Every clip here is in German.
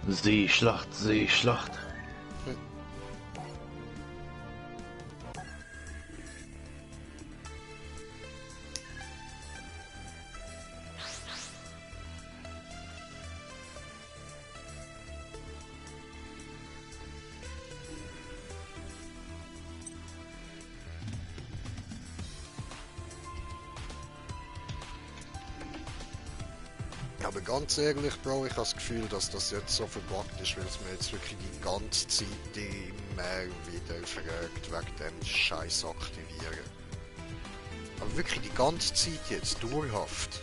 Seeschlacht, Seeschlacht. Aber ganz ehrlich, Bro, ich habe das Gefühl, dass das jetzt so verbuggt ist, weil es mir jetzt wirklich die ganze Zeit immer wieder fragt, wegen dem Scheiß aktivieren. Aber wirklich die ganze Zeit jetzt, dauerhaft.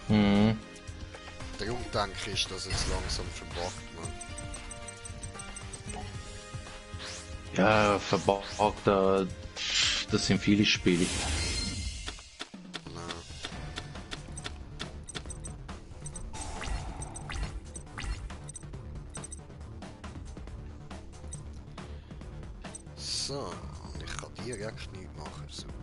Mhm. Darum denke ich, ist das jetzt langsam verbuggt, man. Ja, verbuggt, das sind viele Spiele. So, und ich kann direkt nichts machen, super.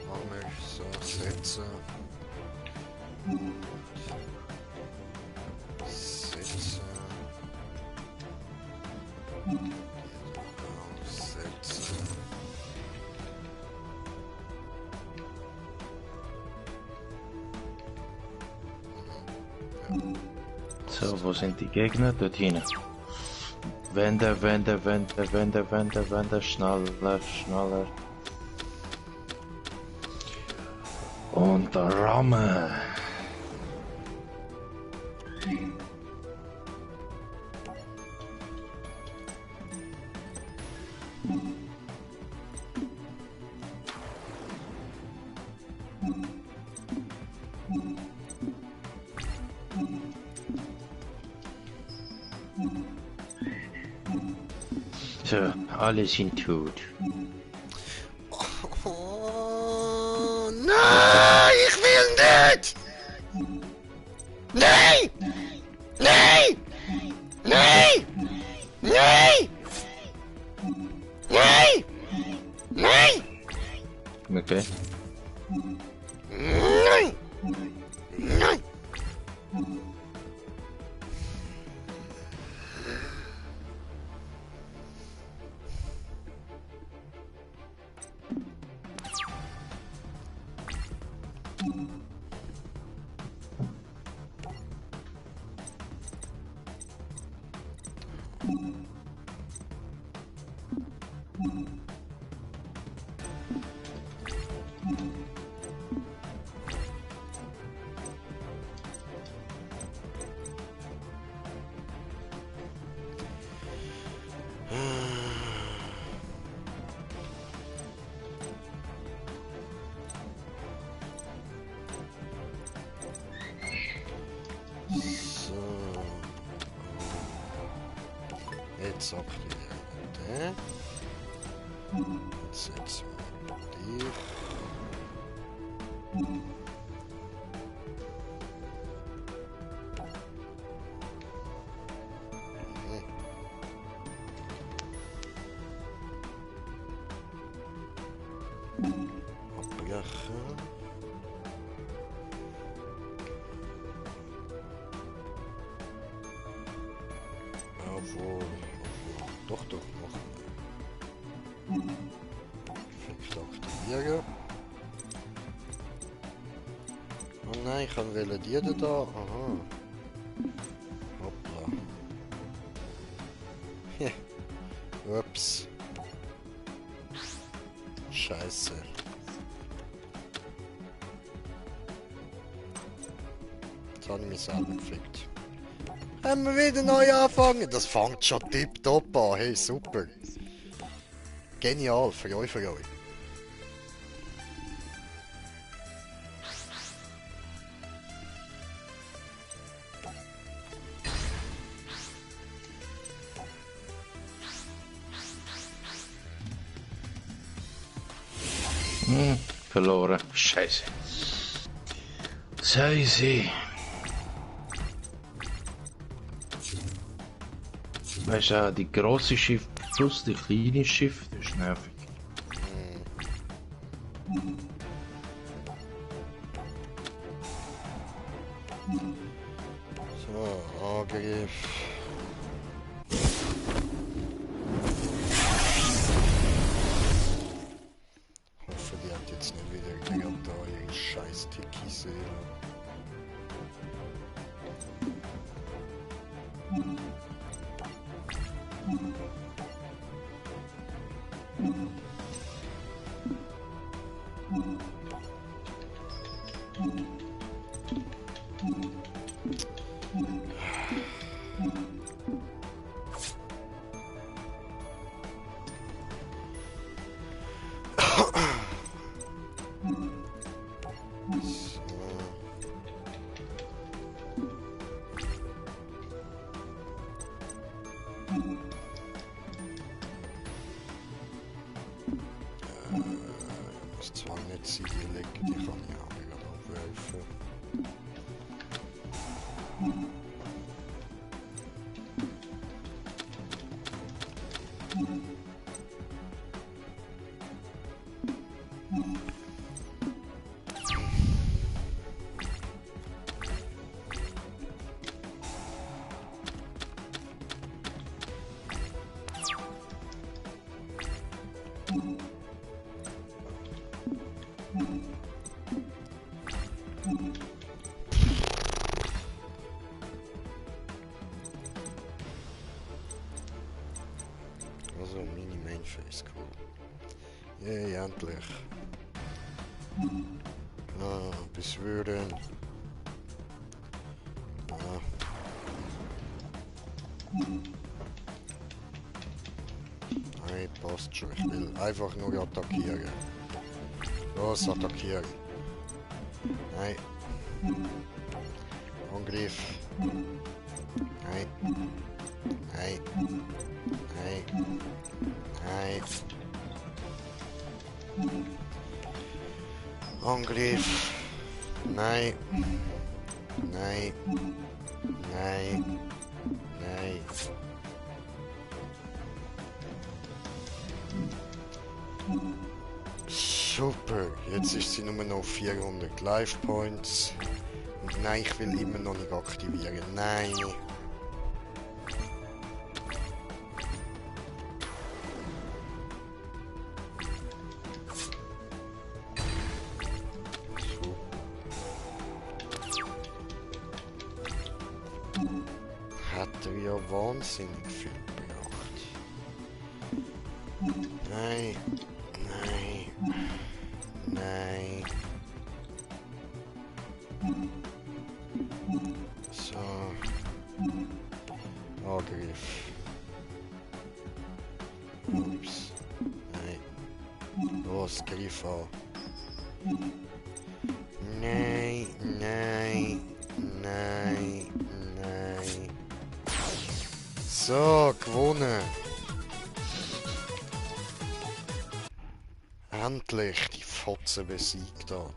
Machen wir so, setzen. Setzen. Setzen. So, wo sind die Gegner? Dort hinten. Wende, wende, wende, wende, wende, wende, schneller, schneller. Und Ramme. So, alle sind tot. Oh, nein, ich will nicht! Nein! Nein! Nein! Nein! Nein! Nein! Okay. Nein! Nein! So. Jetzt aktivieren den. Jetzt setzen wir dich. Abbrechen. Obwohl, doch, machen wir. Effekt aktivieren. Oh nein, ich kann die da. Aha. Hoppla. Ups. Scheiße. Jetzt habe ich mich selber gefickt. Haben wir wieder neu anfangen? Das fängt schon tipptopp an. Hey, super. Genial, für euch, für euch. Verloren. Scheiße. Scheiße. Weißt du, die grosse Schiff plus die kleine Schiff, das ist nervig. So, Angriff. Ich hoffe, die hat jetzt nicht wieder gerade da ihre scheiß Tiki-Seele. Das zwar nicht sie, die legen, die kann ich auch wieder aufwerfen. Also Mini Mainface, cool. Yay, endlich. Ah, beschwören. Ah. Nein, passt schon. Ich will einfach nur attackieren. Los, attackieren. Nein. Angriff. Nein. Nein. Nein. Nein. Angriff. Nein. Nein. Nein. Nein. Super. Jetzt ist sie nur noch 400 Life Points. Und nein, ich will immer noch nicht aktivieren. Nein. Hat er ja wahnsinnig viel gebracht. Nein, nein, nein. So. Angriff. Ups. Nein. Los, Griff an. Nein, nein, nein, nein. So, gewonnen. Endlich die Fotze besiegt hat.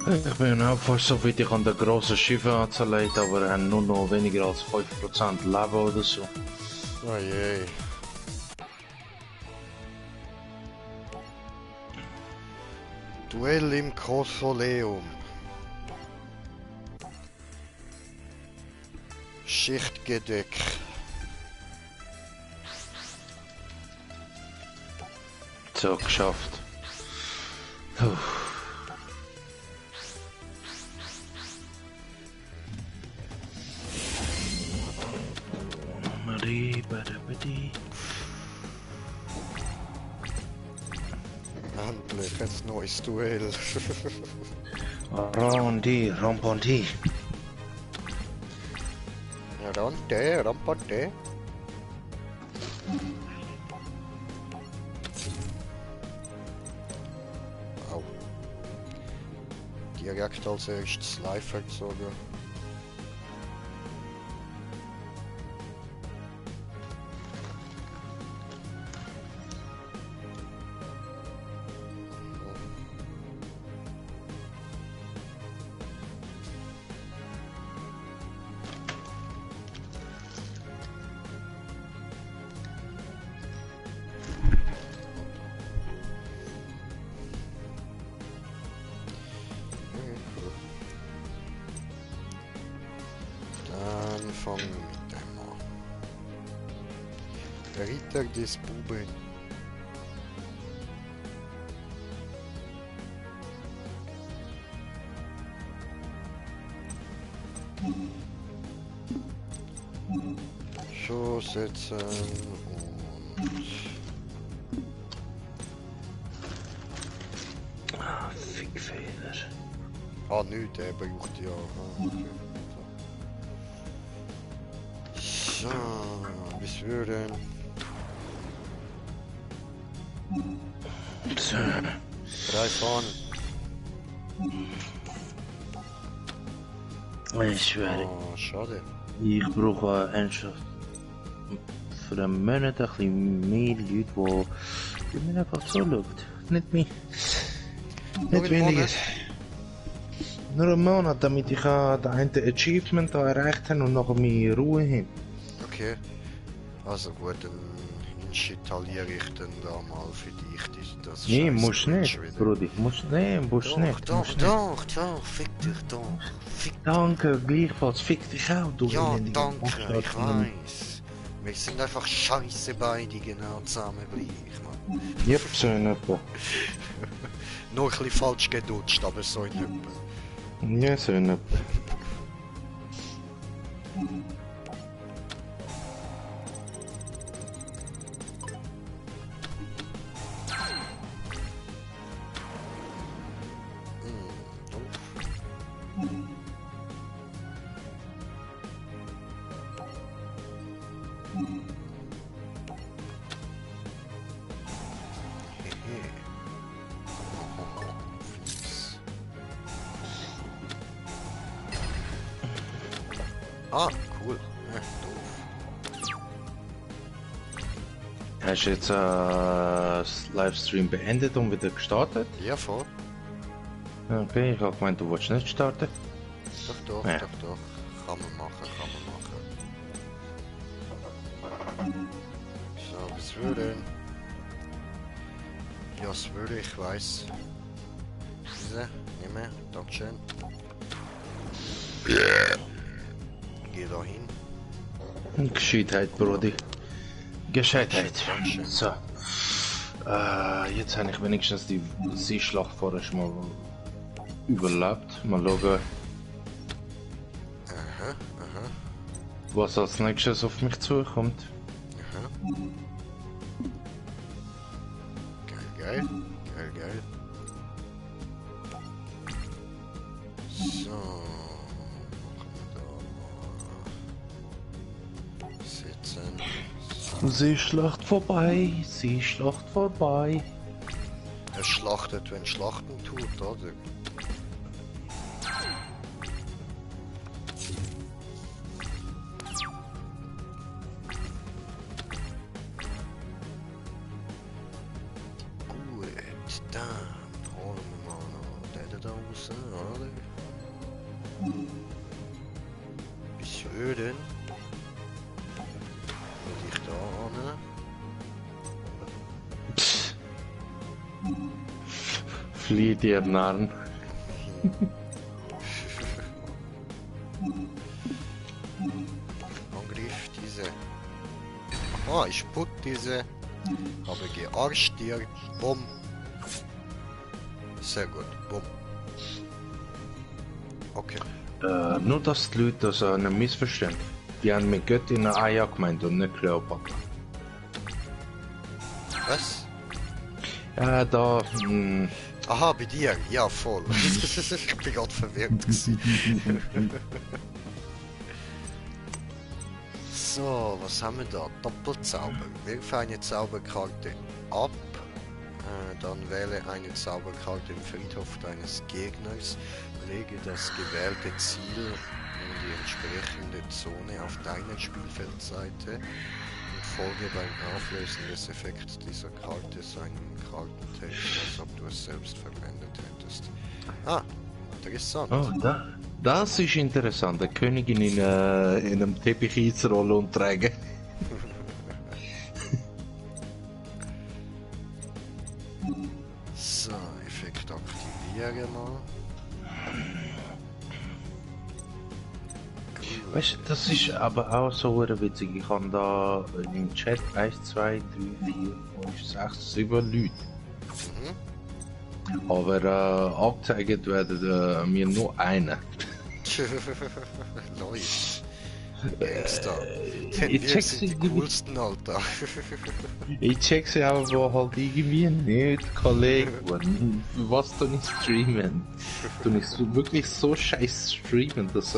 Ich bin auch fast so weit, ich an der grossen Schiffe anzulegen, aber haben nur noch weniger als 5% Leben oder so. Oh je. Duell im Kosoleum. Schichtgedeck. So, geschafft. Puh. Marie, badabadi. Endlich ein neues Duell. Rondi, rompondi. Rante, rampante. Au. Direkt als erstes live gezogen. fangen wir mit dem an. Der Ritter des Buben. So setzen und... Ah, Fickfehler. Ah, nicht, der braucht ja... Ah, okay. So, bis würden... So. 3 vorne. Ich schwöre, Oh, schade. ich brauche ernsthaft für einen Monat ein bisschen mehr Leute, die mir einfach zuschauen. Nicht mehr. Nur Nicht einen weniger. Monat? Nur einen Monat, damit ich das eine Achievement da erreicht habe und nachher meine Ruhe habe. Okay. Also gut, dann installiere ich dann da mal für dich das Nee, scheiß musst Glitch nicht, wieder. Brudi. Musst Doch, nicht. doch, Musst nicht. doch, fick dich doch. Fick Danke, gleichfalls. Fick dich auch, du Ja, elendiger danke, Bastard ich von einem- weiß. Wir sind einfach scheiße beide genau zusammen gleich, Mann. Yep, so in etwa. Nur ein bisschen falsch gedutscht, aber so in etwa. Ja, so in etwa. Doof. Hehe. Fies. Ah, cool. Doof. Hast du jetzt das Livestream beendet und wieder gestartet? Ja, voll. Okay, ich habe gemeint, du wolltest nicht starten. Doch, Ja. doch. Kann man machen, kann man machen. So, was würde? Ja, was würde, ich weiß. Diese, nimm mehr, Dankeschön. Geh da hin. Gescheitheit, Brudi. Gescheitheit. Dankeschön. So. Jetzt habe ich wenigstens die Seeschlacht vorher schon mal überlebt. Mal schauen, Aha, aha, was als nächstes auf mich zukommt. aha. Geil. So, machen wir da mal sitzen. Seeschlacht vorbei, Seeschlacht vorbei. Er schlachtet, wenn Schlachten tut, oder? Gut, dann holen wir mal noch den da raus, oder? Bis Öden. Und ich da an. Flieh dir Narren. Angriff diese. Ah, ich putt diese. Habe gearscht dir. Bumm. Sehr gut. Bumm. Okay. Nur dass die Leute das nicht missverstehen. Die haben mit Göttin Aya gemeint und nicht Kleopatra. Was? Ja, da. Aha, bei dir. Ja, voll. Ich bin gerade verwirrt gewesen. So, was haben wir da? Doppelzauber. Wirf eine Zauberkarte ab. Dann wähle eine Zauberkarte im Friedhof deines Gegners. Lege das gewählte Ziel in die entsprechende Zone auf deiner Spielfeldseite und folge beim Auflösen des Effekts dieser Karte seinem Kartentext, als ob du es selbst verwendet hättest. Ah, interessant. Oh, das ist interessant. Eine Königin in einem Teppich einzurollen und tragen. So, Effekt aktivieren mal. Gut. Weißt du, das ist aber auch so witzig. Ich habe da im Chat 1, 2, 3, 4, 5, 6, 7 Leute. Aber angezeigt werden mir nur einer. Leute. Gangster. Denn Ich wir check sind die sie coolsten, Alter. Ich check sie aber halt irgendwie nicht, Kollege. Was tun ich streamen? Tun ich so, wirklich so scheiß streamen, dass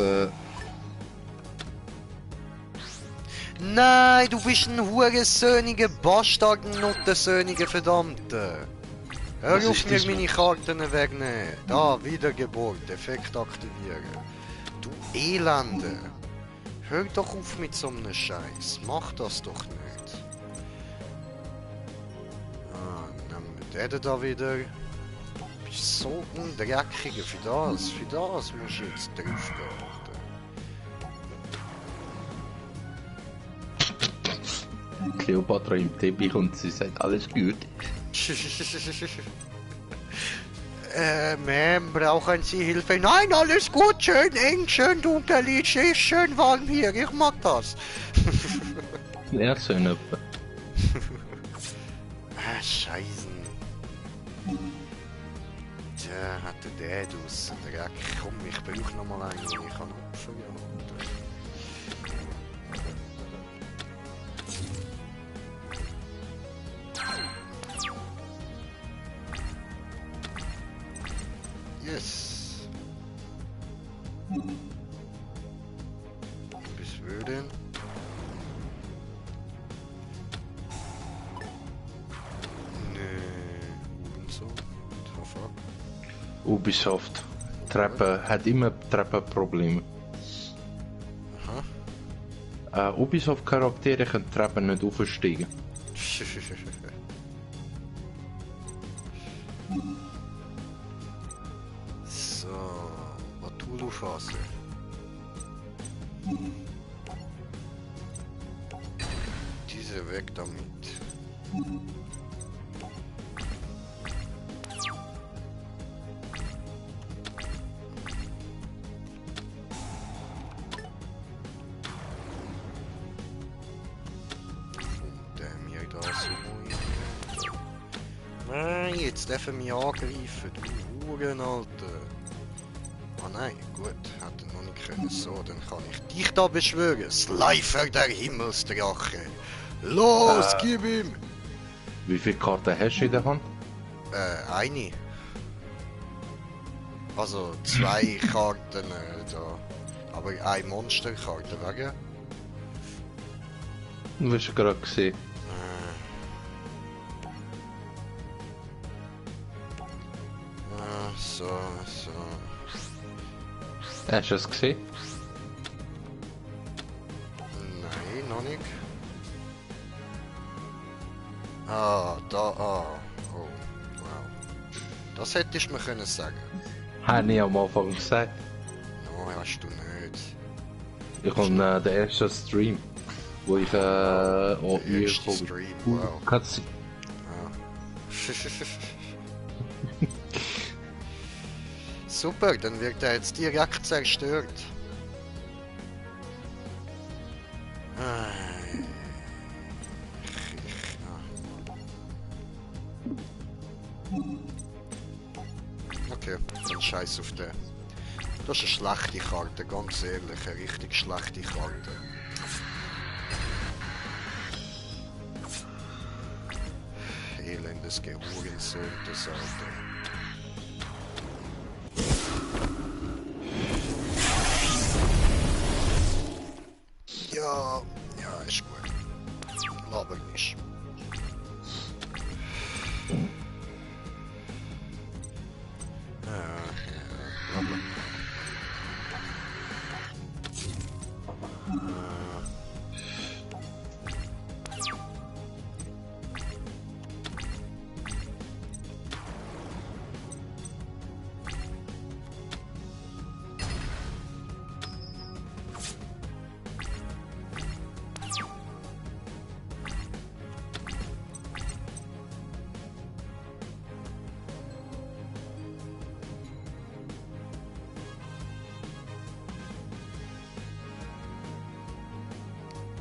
Nein, du bist ein hurensohniger Bastard, ein nottensöhniger Verdammter. Hör Was auf ist mir das? meine Karten wegnehmen. Da, Wiedergeburt, Effekt aktivieren. Du Elende. Hör doch auf mit so einem Scheiß. Mach das doch nicht. Ah, nehmen wir den da wieder. Du bist so ein Dreckiger. Für das musst du jetzt drauf gehen. Cleopatra im Teppich und sie sagt alles gut. Ma'am, brauchen Sie Hilfe? Nein, alles gut, schön eng, schön dunkel, ist schön warm hier, ich mag das. Ja, so in etwa. Scheiße. Tja, hatte der draussen Dreck. Komm, ich brauche noch mal einen, den ich kann opfern. Yes. Bis würden. Und so. Fuck. Ubisoft. Treppe, hat immer Treppenprobleme. Aha. Ubisoft-Charaktere können Treppen nicht aufsteigen. So, Cthulhu-Phase. Diese weg damit. Der mir da so Nein, jetzt dürfen wir mich angreifen, du Huren, Alter. Ah nein, gut, hätte noch nicht können. So, dann kann ich dich da beschwören. Slifer der Himmelsdrache. Los, gib ihm! Wie viele Karten hast du in der Hand? Eine. Also zwei Karten da. Aber eine Monsterkarte, wegen? Du hast ja gerade gesehen. So. Hast du es gesehen? Nein, noch nicht. Ah, da, oh, wow. Das hättest du mir können sagen. Habe ich am Anfang gesagt. No, hast du nicht. Ich habe den ersten Stream, wo ich auch Erster Stream, wow. Cutscene. Super, dann wird er jetzt direkt zerstört. Okay, dann scheiß auf den. Das ist eine schlechte Karte, ganz ehrlich, eine richtig schlechte Karte. Elendes Gehurensohn, das Alter. Ja, ist gut. Laber nicht. Laber.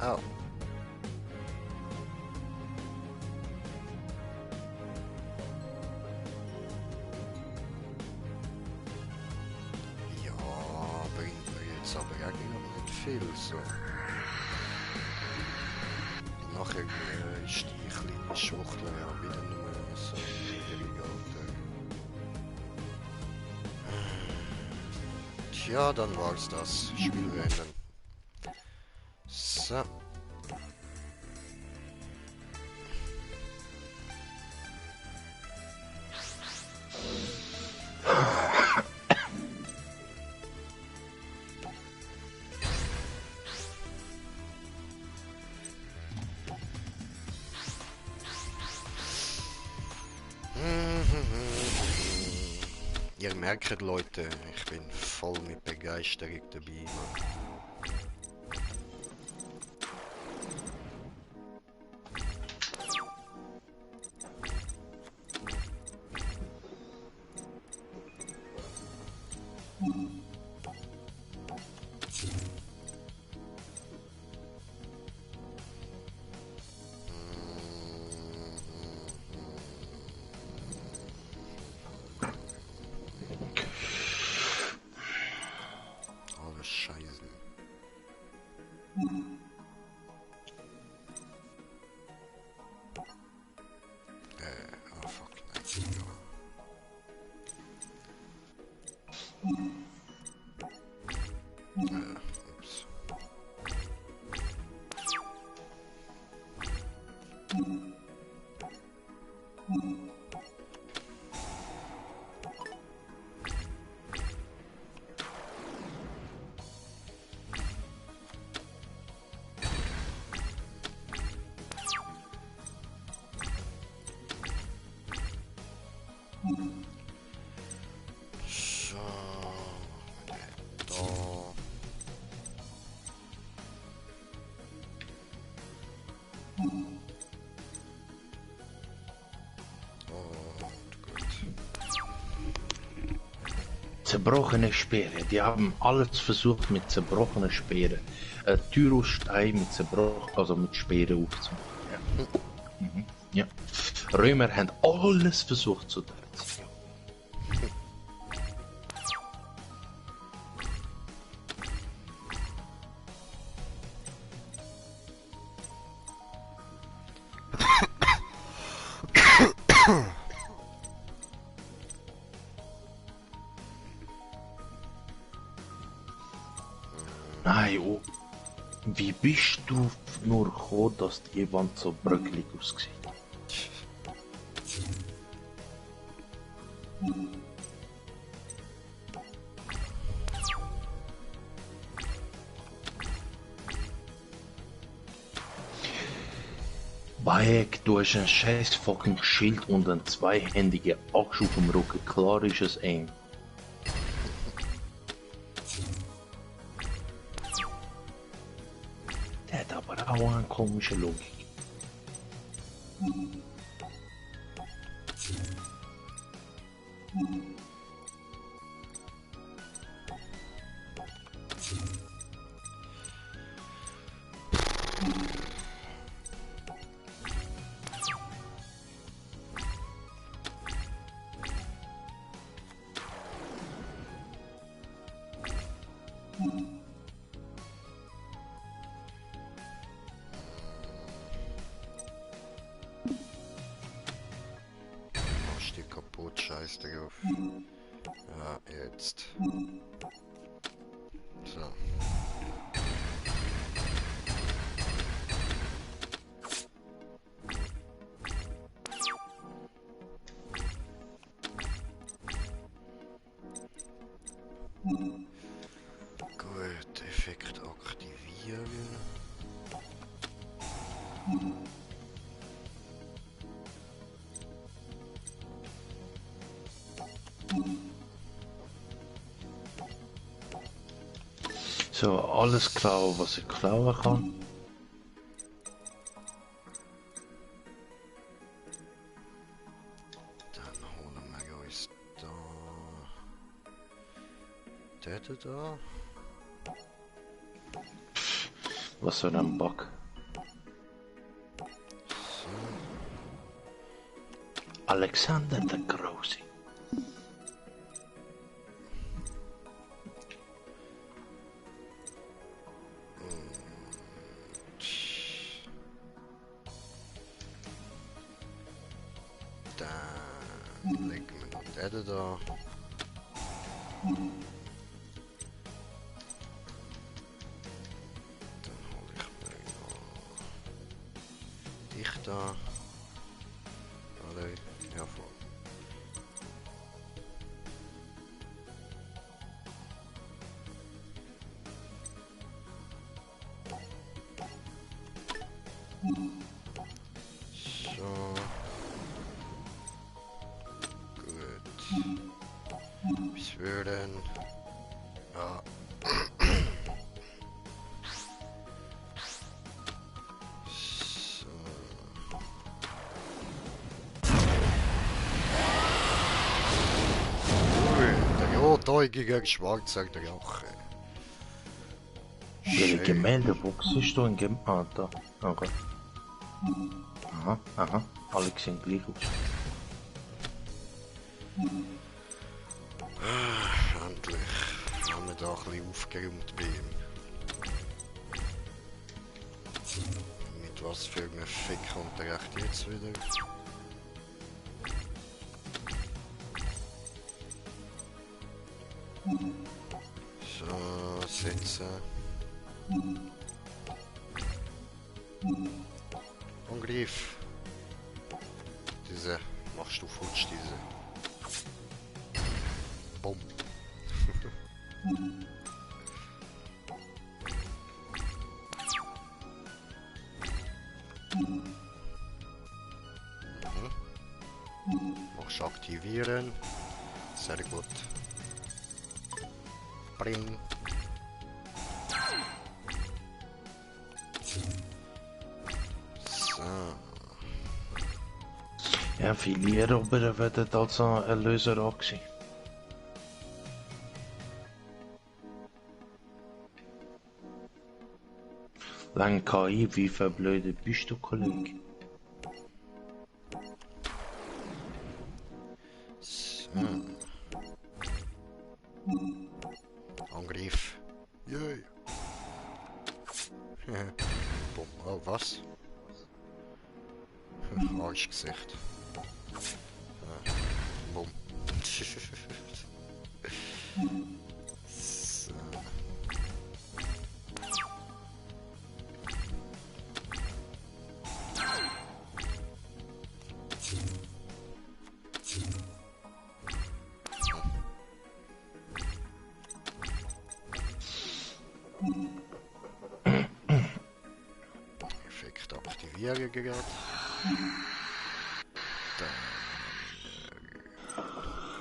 Oh. Ja, bringt mir jetzt aber eigentlich nicht viel so. Nachher ist die kleine Schwuchtel ja wieder nur so niedrig, Alter. Tja, dann war's das. Spiel beenden. So. Ihr merkt, Leute, ich bin voll mit Begeisterung dabei, Mann. Alles Scheiße. Oh fuck, nein. Ups. So, da. Und gut. Zerbrochene Speere. Die haben alles versucht mit zerbrochenen Speeren. Tyrostein mit also mit Speeren aufzumachen. Ja. Ja. Römer haben alles versucht zu tun. Nein, oh. Wie bist du nur gekommen, dass die Wand so bröckelig aussieht? Bayek, du hast ein scheiß fucking Schild und einen zweihändigen Axt auf dem Rücken. Klar ist es eng. Der hat aber auch eine komische Logik. Machst die kaputt, scheiß drauf. Ja, jetzt. So. Gut, Effekt aktivieren. So, alles klauen, was ich klauen kann. Dann holen wir uns da. Der da. Was für ein Bug. Alexander der Große. Dann legen wir noch den da. Dann hole ich mir noch dich da. Alle, ja voll. So. Gut. Bis wir denn. Ja. So. Ui, der rotäugige schwarze Drache. Welche Gemäldebuchs ist du in Ah, da. Okay. Aha, aha. Alle sehen gleich aus. Endlich haben wir da ein bisschen aufgeräumt bei ihm. Mit was für einem Fick kommt er echt jetzt wieder? So, sitzen. Angriff. Diese, machst du futsch diese. Bumm. Machst aktivieren. Sehr gut. Bring. So. Ja, viele Eroberer werden als Erlöser angesehen. Lang KI, wie verblödet bist du, Kollege? So. Angriff. Yay. Bumm. Oh, was? Arschgesicht. Bumm. So. Effekt aktivieren gerade. Dann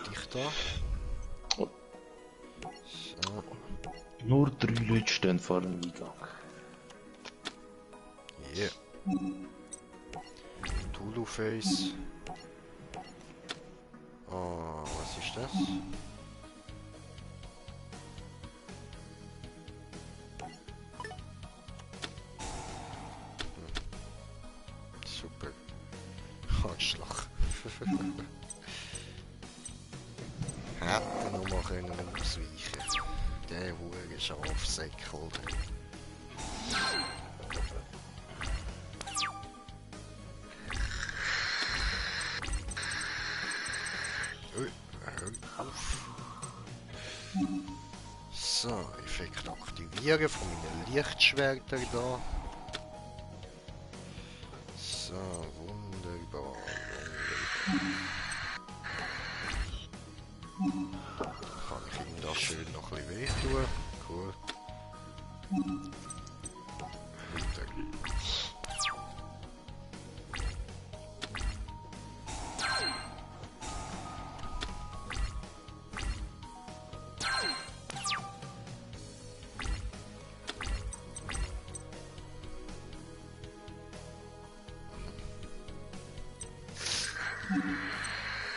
dich da. So. Nur 3 Leute stehen vor dem Eingang. Yeah. Tulu Face. Oh, was ist das? Super. Arschloch. Hätte noch mal können ausweichen. Der hure Schafsäckel. Hör auf. So, Effekt aktivieren von meinen Lichtschwertern da. So, wunderbar. Kann ich ihm da schön noch ein bisschen wehtun. Cool. Weiter.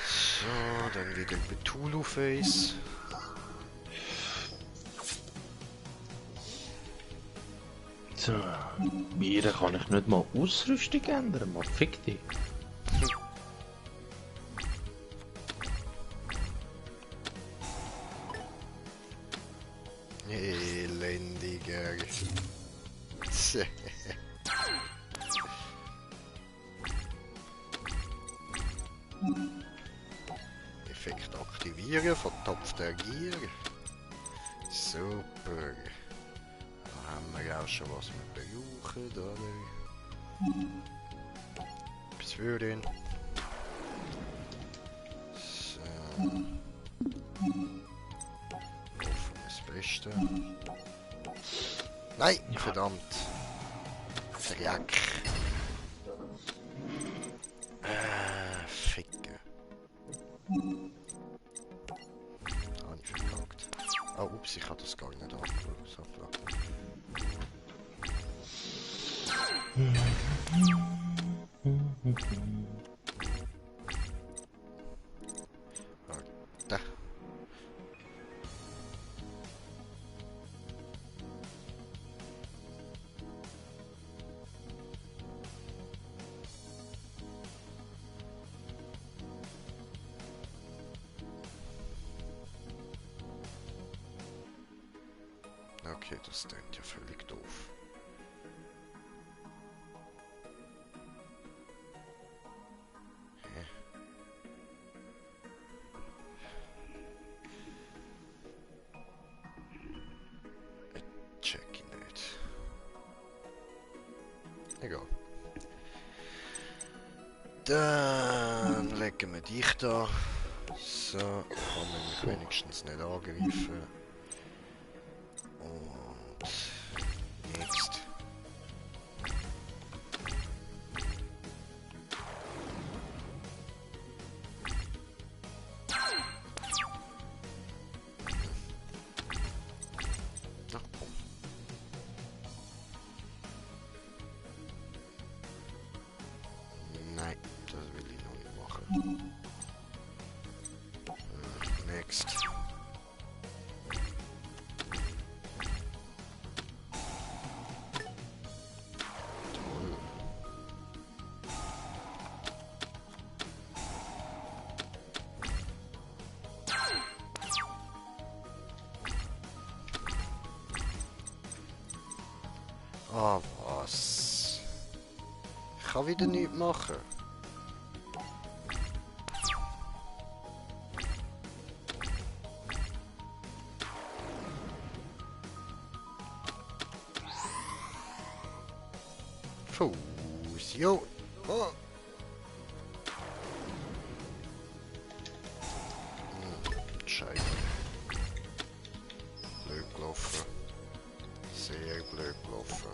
So, dann wieder Cthulhu Face. So, bei ihr kann ich nicht mal Ausrüstung ändern, man fick dich. Elendiger. Effekt aktivieren, vertopfter Gier. Super. Da haben wir auch schon was wir brauchen, oder? Bis für den. So. Hoffen das Beste. Nein, verdammt. Verjack. Ficken. Habe ich verkackt. Oh, ups, ich habe das gar nicht angeschaut. So, da. Okay, das klingt ja völlig doof. Hä? Check ich nicht. Egal. Dann legen wir dich da. So, kann man mich wenigstens nicht angreifen. Und jetzt. Ach, komm. Nein, das will ich noch nicht machen. Next. Toll. Ah, was? Ich kann wieder nichts machen. Fusion. Oh. Scheiße. Blöd gelaufen. Sehr blöd gelaufen.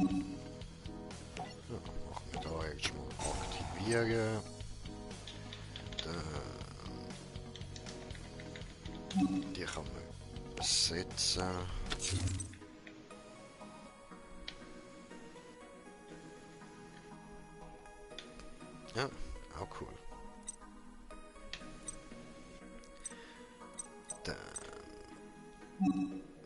Ja, machen wir da jetzt mal aktivieren. Die kann man setzen. Ja, auch cool. Dann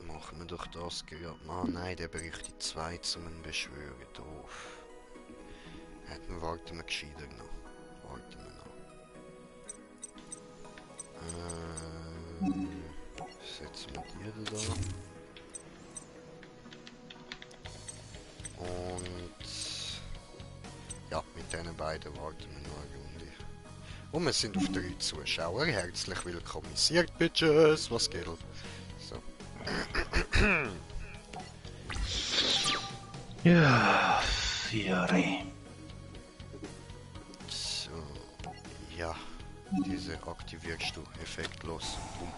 machen wir doch das gerade. Ah nein, der bräuchte zwei zum Beschwören. Doof. Warten wir gescheiter noch. Warten wir noch. Setzen wir die da. Und ja, mit diesen beiden warten wir noch eine Runde. Und wir sind auf 3 Zuschauer. Herzlich willkommenisiert, Bitches. Was geht? So. Ja, Fiori. Ja, diese aktivierst du effektlos. Boom.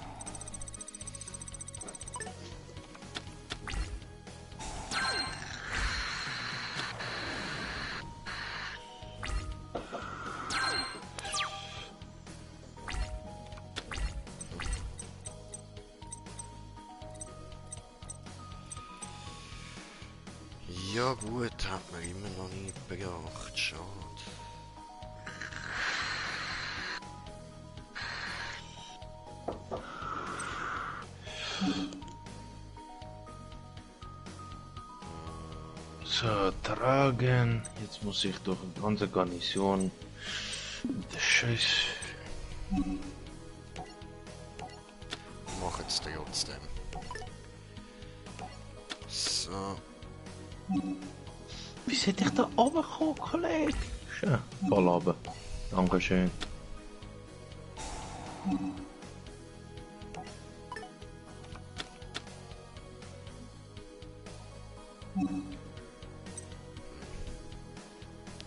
Ja gut, hat man immer noch nie bedacht, schade. So, tragen. Jetzt muss ich durch die ganze Garnison der Scheiß. Mach jetzt trotzdem. So. Wie seid ich da runtergekommen, Kollege? Schön, voll runter. Dankeschön.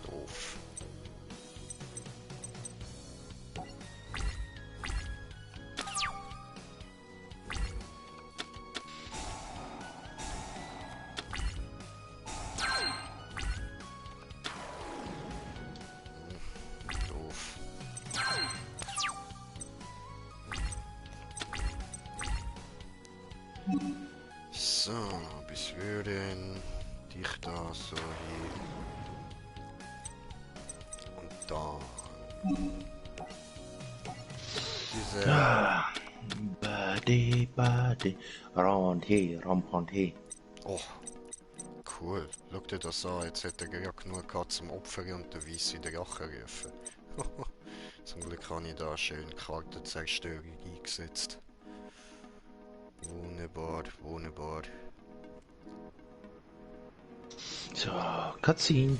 Doof. Doof. So, bis wir denn dich da so hier und da. Diese Bade, Rampante. oh, cool. Schau dir das an, jetzt hat er ja genug gehabt zum Opfern und der Weiss in der Rache rufen. Zum Glück habe ich da schön Kartenzerstörung eingesetzt. Wunderbar, wunderbar. So, Cutscene.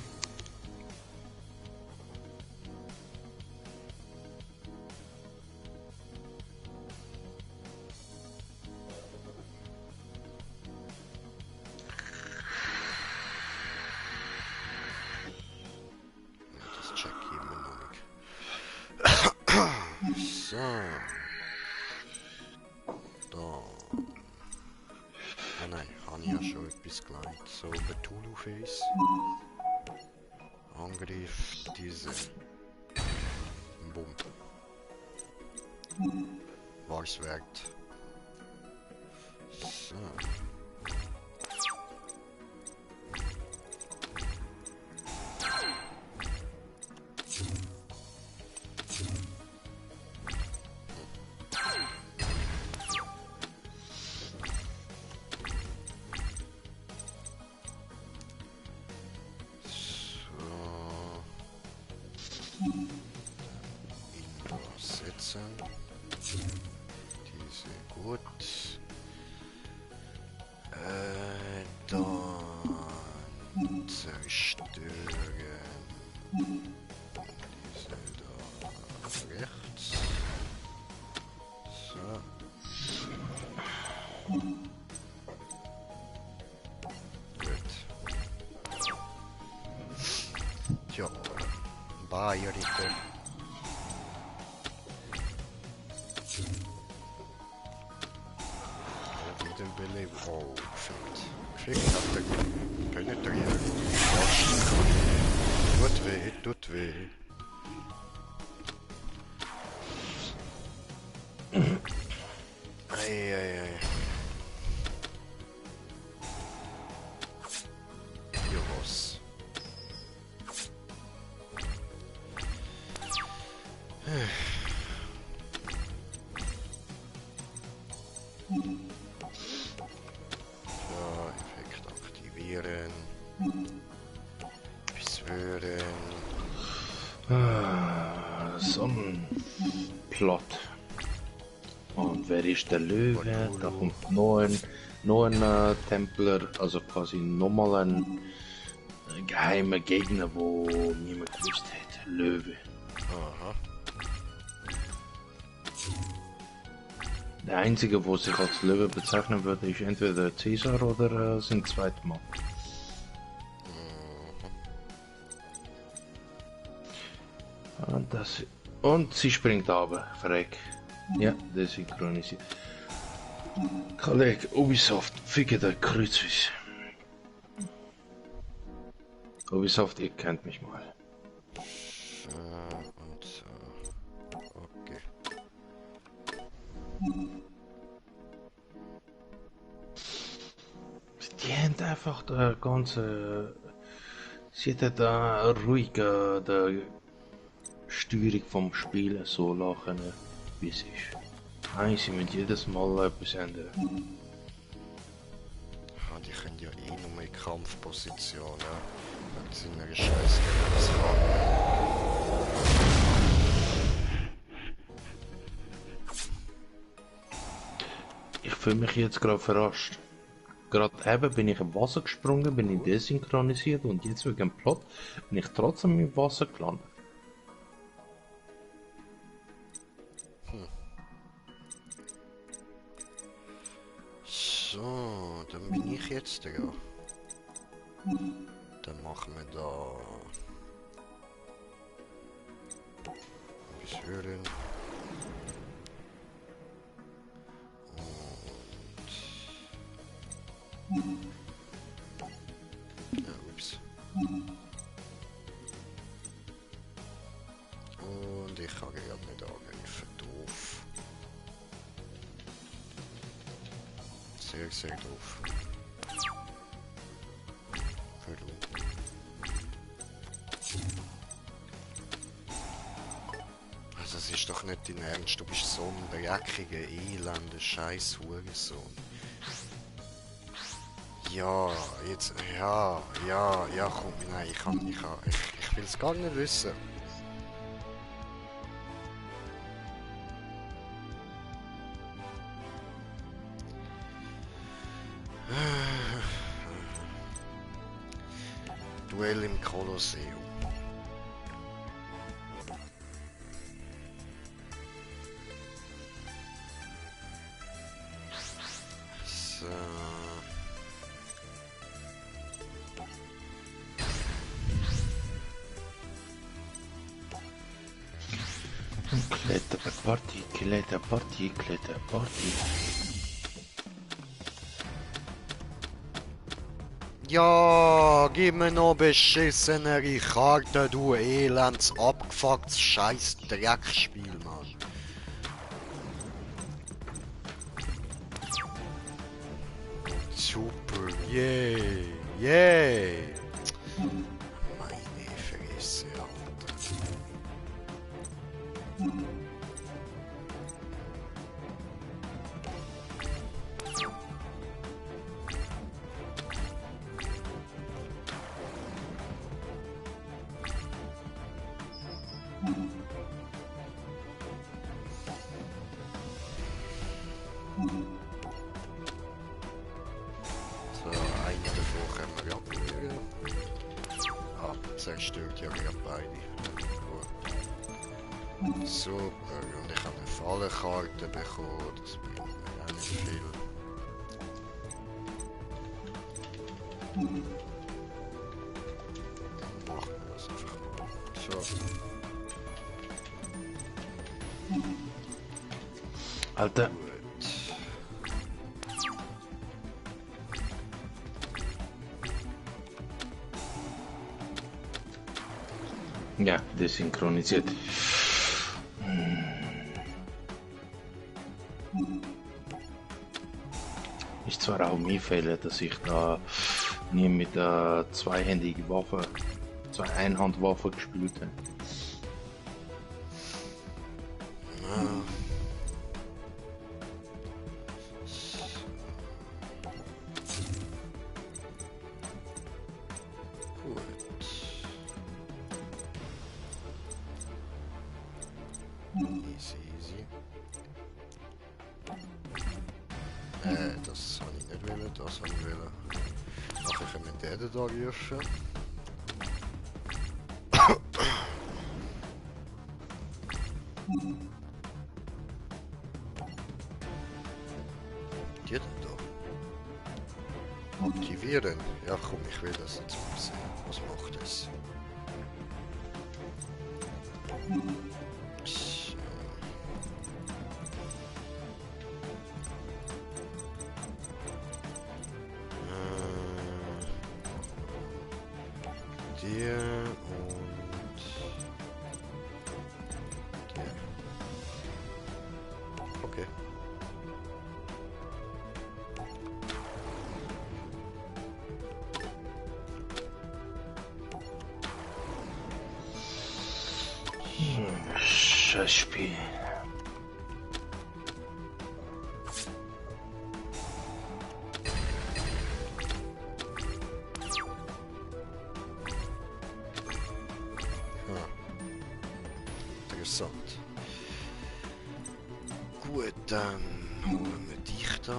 Das check ich immer noch nicht. So. Da. Ah nein, habe ich ja schon etwas gelernt. So, Cthulhu Face. Angriff diese. Bumm. War's wert. So. Setzen. Diese gut. Dann zerstören. Diese da rechts. So. Gut. Tja. Bayeriker. Wiederbeleben. Oh, gefickt. Gefickt hat er penetriert. Tut weh, tut weh. Ei, ei, ei. Jos. So, Effekt aktivieren. Beschwören. Sonnenplot. Und wer ist der Löwe? Da kommt noch ein Templer, also quasi nochmal ein geheimer Gegner, wo niemand gewusst hat. Löwe. Aha. Der einzige, wo sich als Löwe bezeichnen würde, ist entweder Caesar oder sein zweiter Mann. Und das Und sie springt runter. Verreck. Ja, desynchronisiert. Kollege, Ubisoft, ficke der Kreuzwiss. Ubisoft, ihr kennt mich mal. Und so. Okay. Die haben einfach der ganze... Sie hat da ruhiger der Steuerung vom Spielen so lachen, wie es ist. Nein, sie müssen jedes Mal etwas ändern. Ah, die können ja eh nur in Kampfpositionen. Das sind eine Scheiße. Ich fühle mich jetzt gerade verarscht. Gerade eben bin ich im Wasser gesprungen, bin ich desynchronisiert und jetzt wegen dem Plot bin ich trotzdem im Wasser gelandet. So, dann bin ich jetzt dran. Dann machen wir da... Bis hören. Und... Ja, ups. Und ich kann gerade nicht angreifen. Doof. Sehr, sehr doof. Hallo. Also es ist doch nicht dein Ernst, du bist so ein dreckiger, elender Scheiß-Hurensohn. Ja, jetzt, ja, komm, nein, ich will es gar nicht wissen. Duell im Kolosseum. So. Kletterparty, Kletterparty, Kletterparty. Ja, gib mir noch beschissenere Karte, du elends abgefucktes scheiß Dreckspiel, Mann. Super, yay, yay. Meine Fresse, Alter. So, eine davon können wir abwehren. Ah, zerstört ja gerade beide. Gut. Super, und ich habe eine Fallenkarte bekommen, das bringt mir auch nicht viel. Dann machen wir das einfach mal. So. Alter, Gut. ja, desynchronisiert. Ist zwar auch mein Fehler, dass ich da nie mit der zweihändigen Waffe, zwei Einhandwaffe gespielt habe. Ja. Gut. Easy, easy. Das habe ich nicht wollen, das habe ich wollen. Nachher können wir den da rufen. Die denn da? Aktivieren? Ja komm, ich will das jetzt mal sehen. Was macht das? So. Okay. Scheiß Spiel. Interessant. Gut, dann holen wir dich da.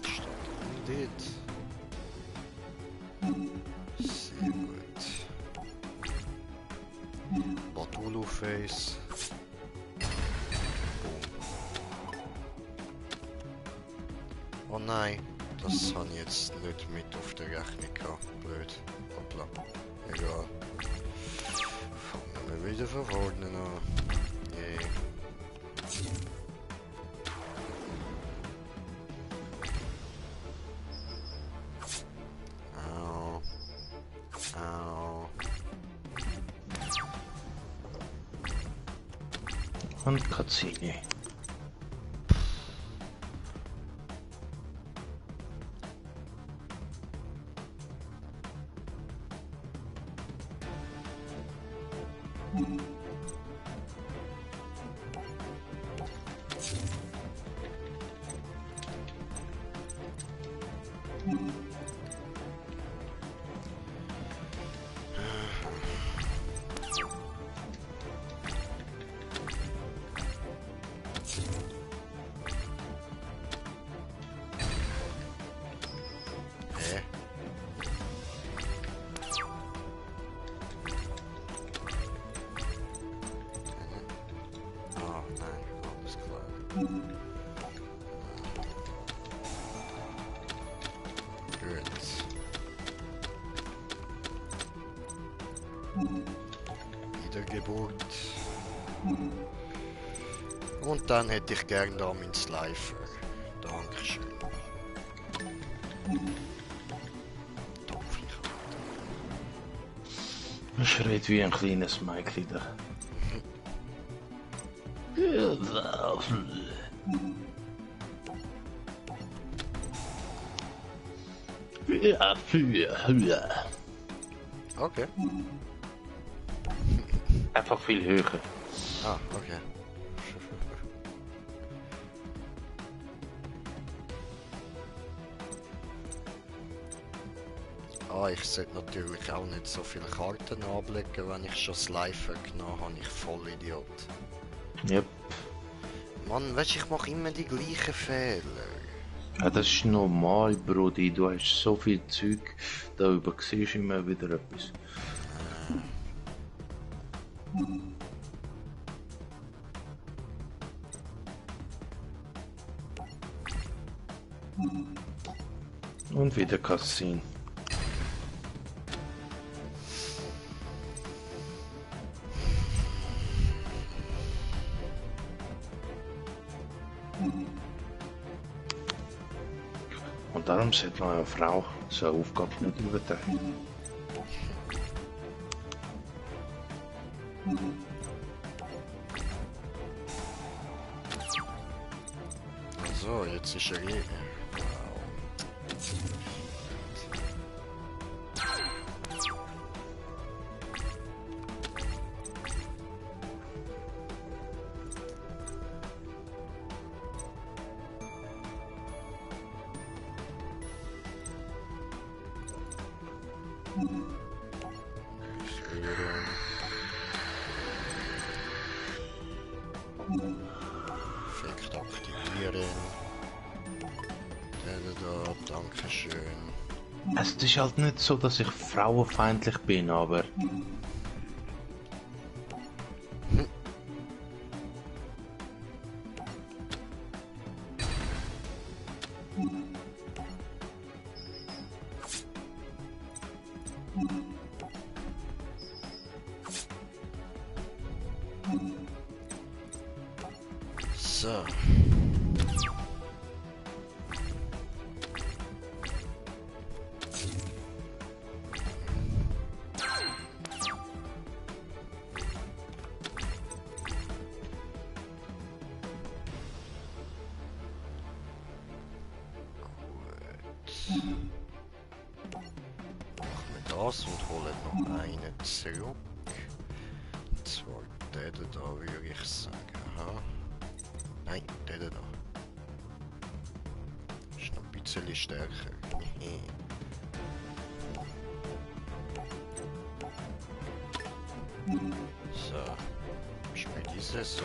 Steht dort. Sehr gut. Batulu Face. Oh nein, das habe ich jetzt nicht mit auf der Rechnung gehabt. Blöd. Hoppla. Egal. Fangen wir wieder von vorne an. Yeah. Au. Au. Und Cazzini. Hä? Oh nein, alles klar. Gut. Wiedergeburt. Und dann hätte ich gern da meinen Slifer. Dankeschön. Topflich. Er schreit wie ein kleines Mädchen da. Okay. Einfach viel höher. Ah, okay. Ich sollte natürlich auch nicht so viele Karten anlegen, wenn ich schon Slifer genommen habe, ich voll Idiot. Yep. Mann, weißt du, ich mache immer die gleichen Fehler. Ja, das ist normal, Brudi. Du hast so viel Zeug, da übersiehst du immer wieder etwas. Und wieder Cassin. Und darum sollte man eine Frau so eine Aufgabe nicht übertragen. So, jetzt ist er hier. Effekt aktivieren. Da, dankeschön. Es ist halt nicht so, dass ich frauenfeindlich bin, aber... So. das und holen noch einen zurück. Und zwar den da würde ich sagen. Aha. Nein, den da. Ist noch ein bisschen stärker. So. Ich will diese so.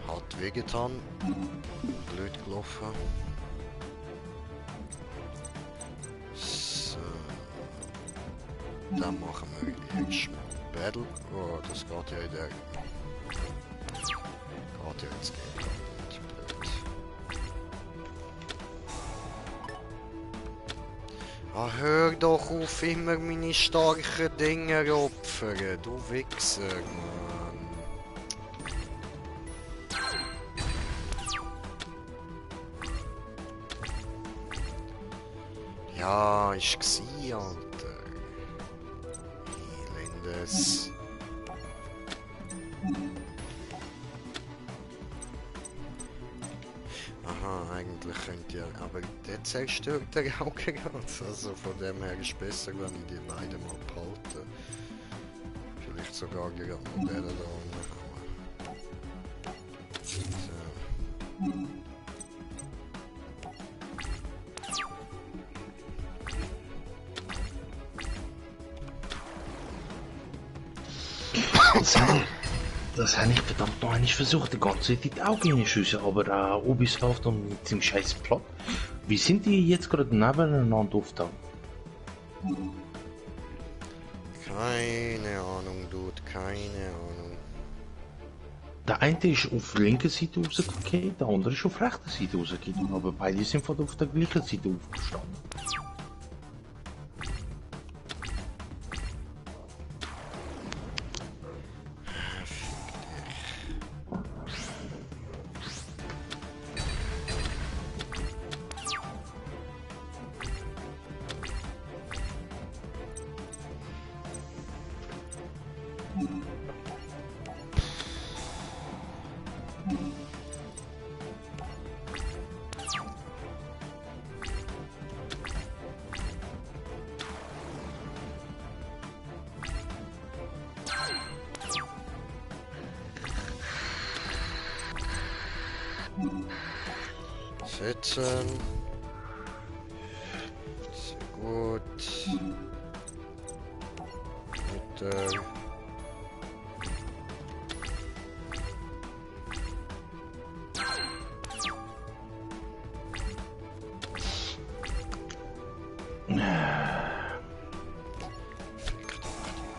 Hat wehgetan. Blöd gelaufen. So. Dann machen wir erstmal Battle. Oh, das geht ja in der. Geht ja jetzt nicht. Blöd. Ah, hör doch auf, immer meine starken Dinge opfern, du Wichser, Mann. Ja, ist gsi, Alter. Elendes. Aha, eigentlich könnte ja, aber der zerstört er auch ganz. Also von dem her ist es besser, wenn ich die beiden mal behalte. Vielleicht sogar gerade noch den da unten. So. Das habe ich verdammt noch nicht versucht, die ganze Zeit auch reinschiessen, aber Ubisoft und mit dem scheiß Plot. Wie sind die jetzt gerade nebeneinander aufgetaucht? Keine Ahnung, Dude, keine Ahnung. Der eine ist auf der linken Seite rausgekommen, der andere ist auf der rechten Seite rausgekommen, aber beide sind auf der gleichen Seite aufgestanden. Sitzen. Sehr gut. Mitte.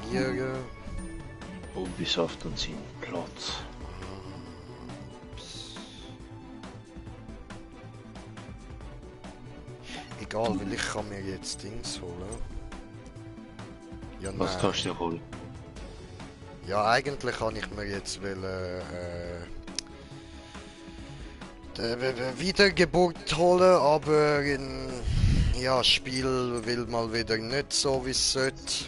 Aktivieren. Ubisoft und seinen Plot. Egal, weil ich kann mir jetzt Dings holen. Ja, Was nein. kannst du dir holen? Ja, eigentlich kann ich mir jetzt Wiedergeburt holen, aber in ja, Spiel will mal wieder nicht so wie es sollte.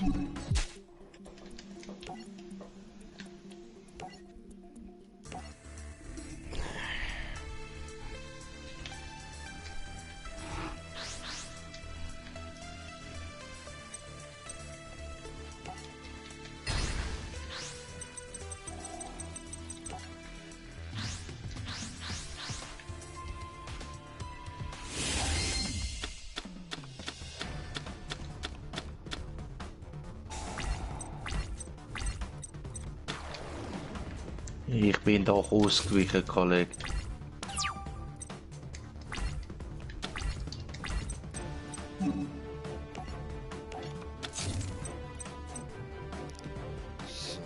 Ich bin doch ausgewichen, Kollege. So.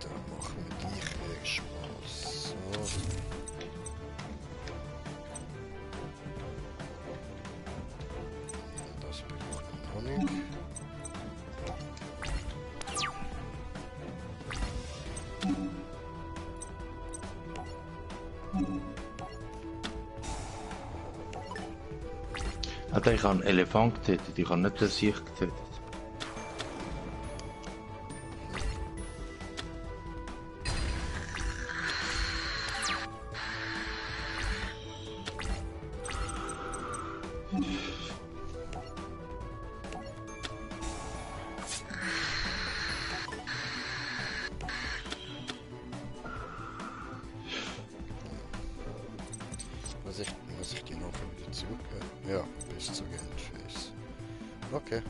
Da machen wir dich erstmal so. Das braucht man noch nicht. Alter, ich habe einen Elefant getötet, ich habe nicht den Sieg getötet. zurück. Ja, bis zur Endphase. Okay.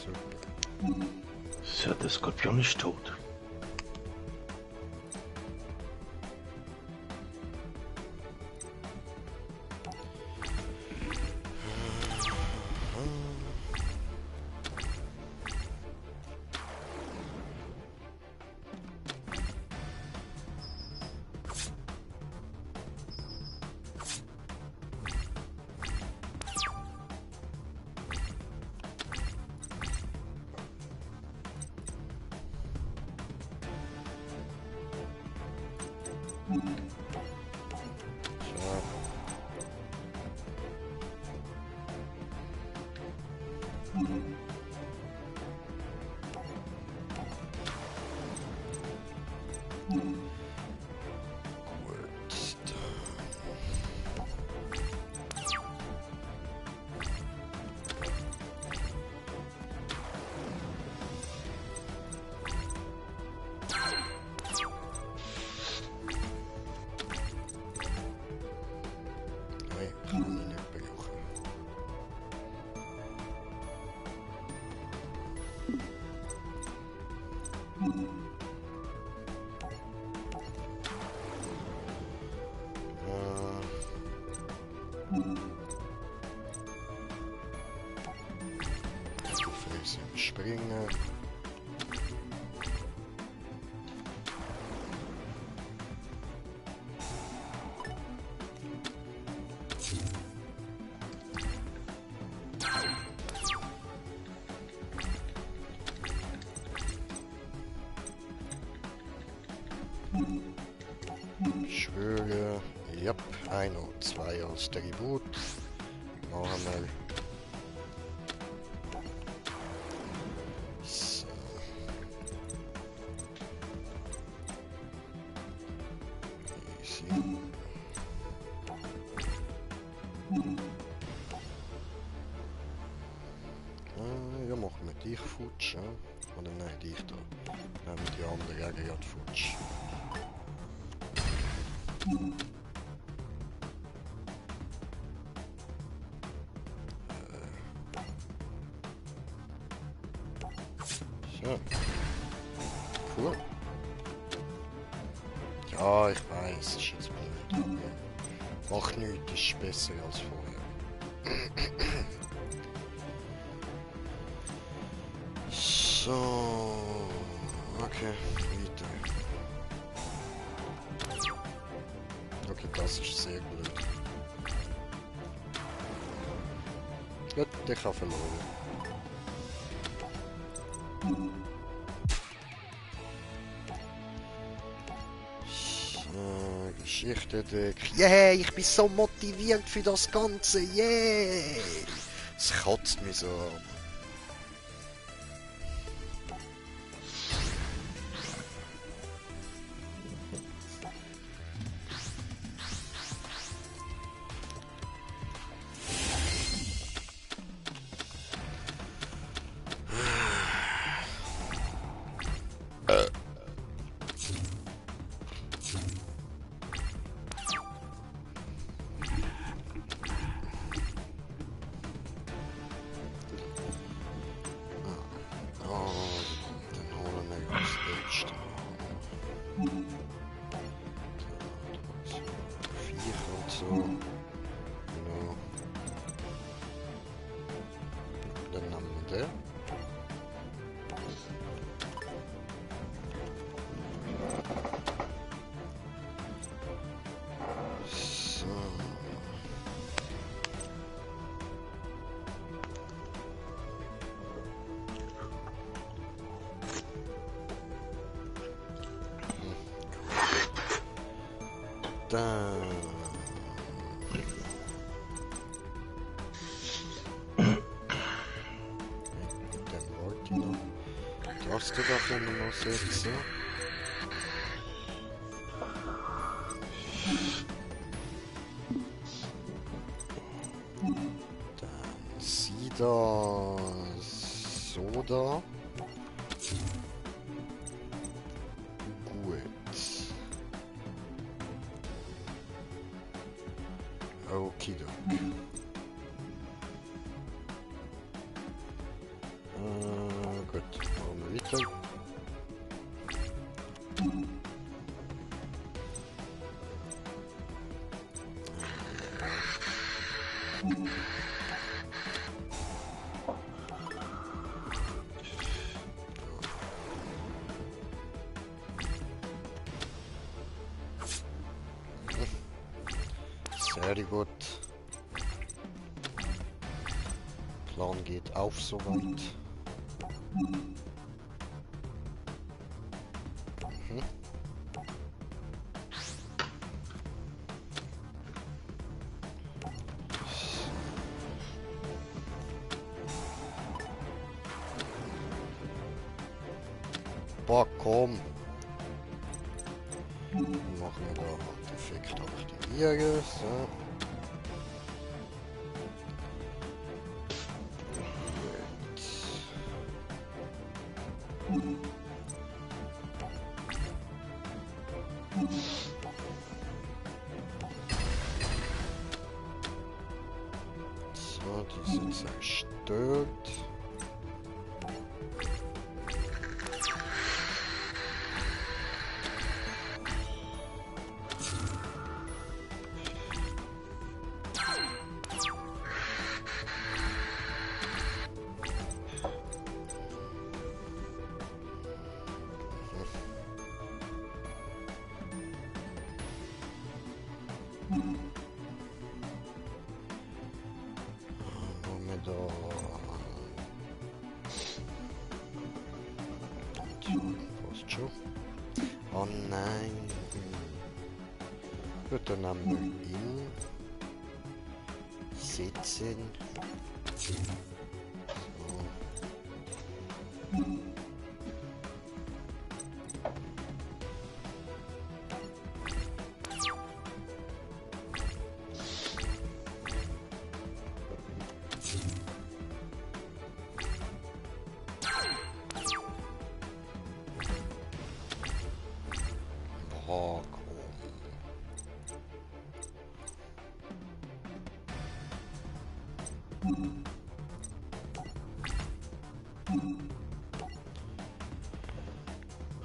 Super. So, der Skorpion ist tot. Nee, kann ich nicht brauchen. Fräse im Springen. Schwöre, ja, 1 und 2 als Tribut. Machen wir. So. Easy. Ja, machen wir dich futsch, ja? Oder nein, dich da. Nehmen wir die andere Aggregat futsch. So. Cool. Ja, ich weiß, es ist jetzt blöd. Macht nichts, ist besser als vorher. So. Okay, weiter. Okay, das ist sehr blöd. Gut, der kann verloren. So, Geschichte-Deck. Yeah, ich bin so motiviert für das Ganze. Yeah! Es kotzt mich so an. Da. Den wollte ich noch. Darfst du da können noch setzen? da so da. Gut. Okidok. Gut, machen wir weiter. Sehr gut. Plan geht auf soweit. Boah, komm. Machen wir da Effekt aktivieren. So. So, die sind zerstört. Da. Passt schon. Oh nein. Gut, dann haben wir ihn. Setzen. So. Oh,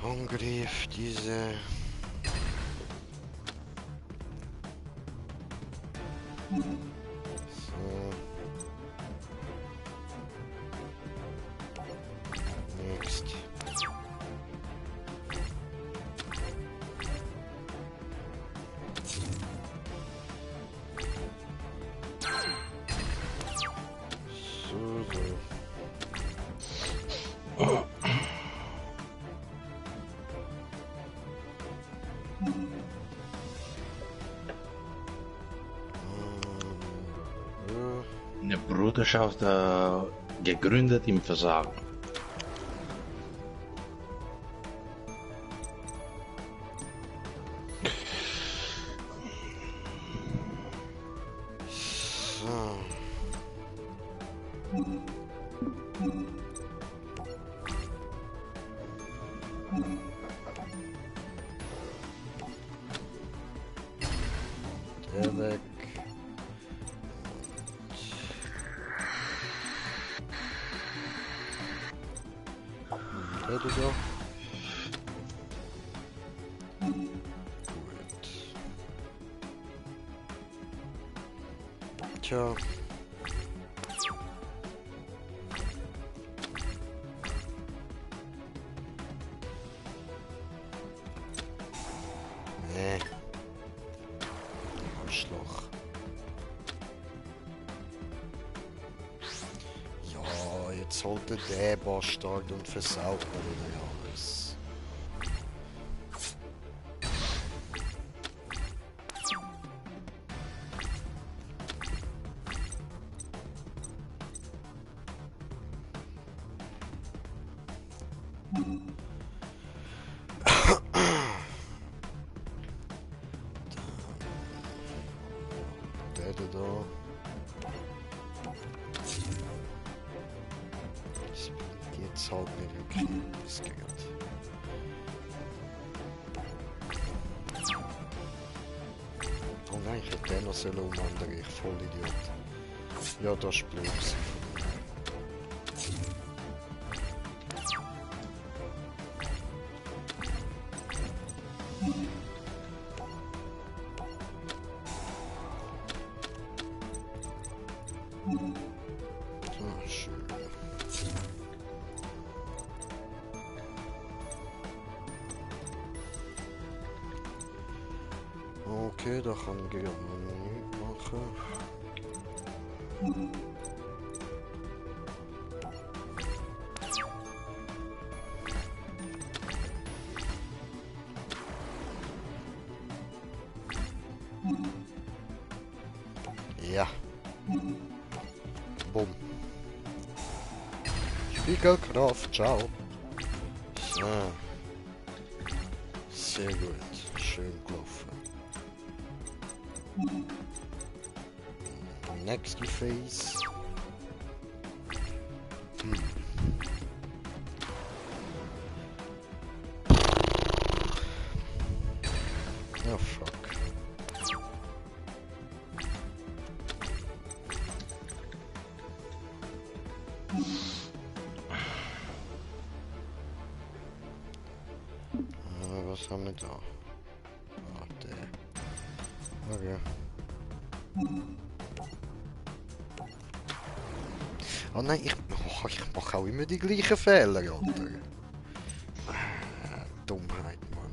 Angriff, diese. So. Next. Eine Bruderschaft gegründet im Versagen. So. Der weg. Der da. Gut. Tja. Nee. Arschloch. Ja, jetzt sollte der Bastard und versaut mir wieder alles. Der da. es halt nicht wirklich etwas geht. Oh nein, ich hätte den noch umändern, ich voll Idiot. Ja, das ist blöd gewesen von mir. Ah, schön. Okay, da kann ich ja nichts machen. Ja. Bumm. Spiegelkraft, ciao. So. Sehr gut. Schön gelaufen. Next phase. Oh fuck. Was haben wir da? Ah, der. Okay. Oh nein, ich mache auch immer die gleichen Fehler, Alter. Dummheit, Mann.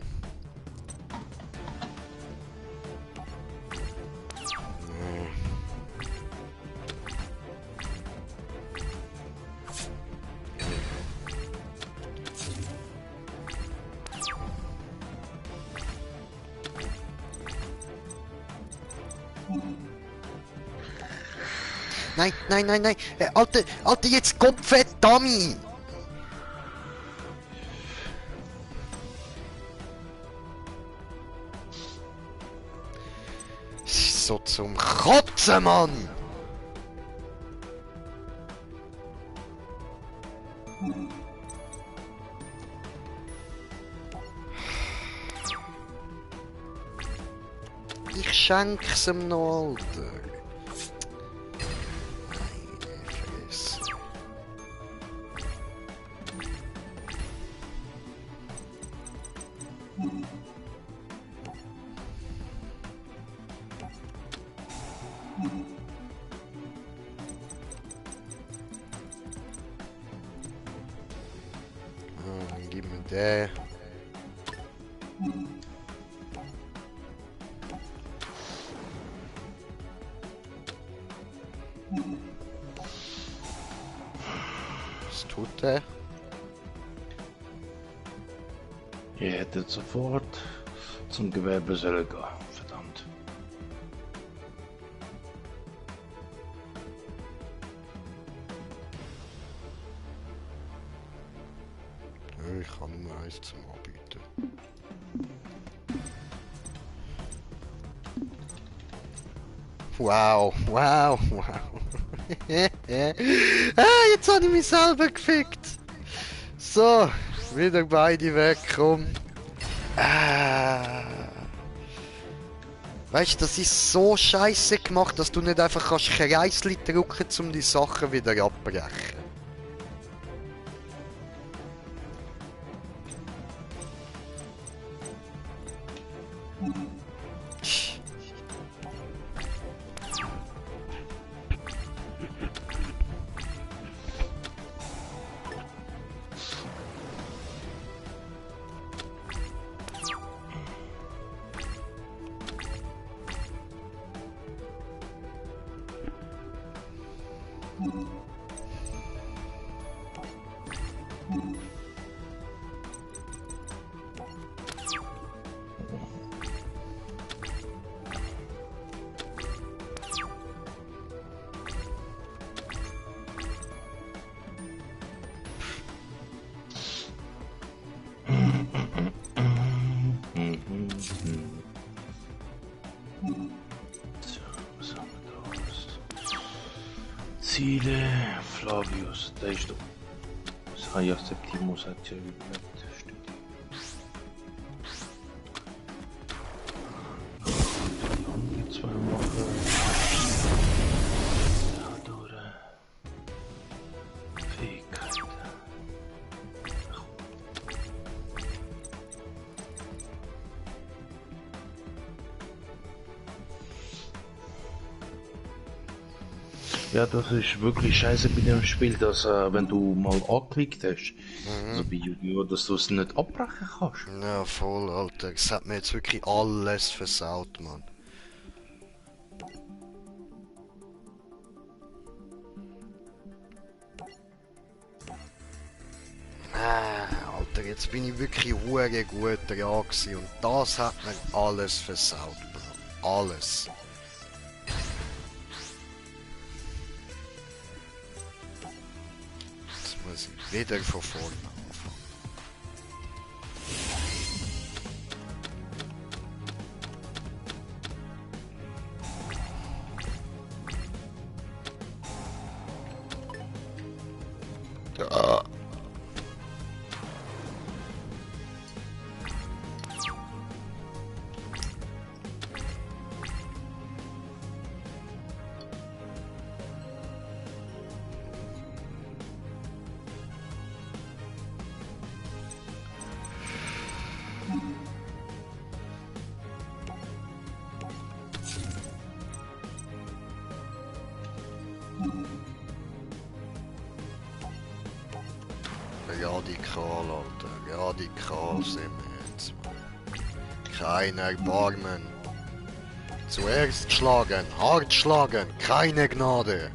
Nein, nein, nein, nein. Alter, jetzt Kopfett, Dummy! So zum Kotzen, Mann! Ich schenk's ihm noch, Alter. Dann gib mir den. Was tut der? Ihr hättet sofort zum Gewerbe sollen gehen. Verdammt. Ich kann nur eins zum Anbieten. Wow, wow, wow. Jetzt habe ich mich selber gefickt. So, wieder beide weg, komm. Weißt du, das ist so scheiße gemacht, dass du nicht einfach kannst Kreisli drücken, um die Sachen wieder abbrechen. So, was haben wir da? Ziele, Flavius, da ist doch. So. Ah ja, Septimus hat ja überlebt, stimmt. Die zwei machen. Ja, durch. Fähigkeiten. Ja, das ist wirklich scheiße bei dem Spiel, dass wenn du mal angeklickt hast, also bei Yu-Gi-Oh!, dass du es nicht abbrechen kannst. Ja, voll, Alter. Es hat mir jetzt wirklich alles versaut, Mann. Alter, jetzt bin ich wirklich hure gut dran gewesen und das hat mir alles versaut, Bro. Alles. Jetzt muss ich wieder von vorne anfangen. Ah. Radikal, Alter. Radikal sind wir jetzt, Mann. Kein Erbarmen. Zuerst schlagen, hart schlagen, keine Gnade.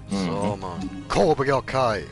So, Mann. Cobra Kai.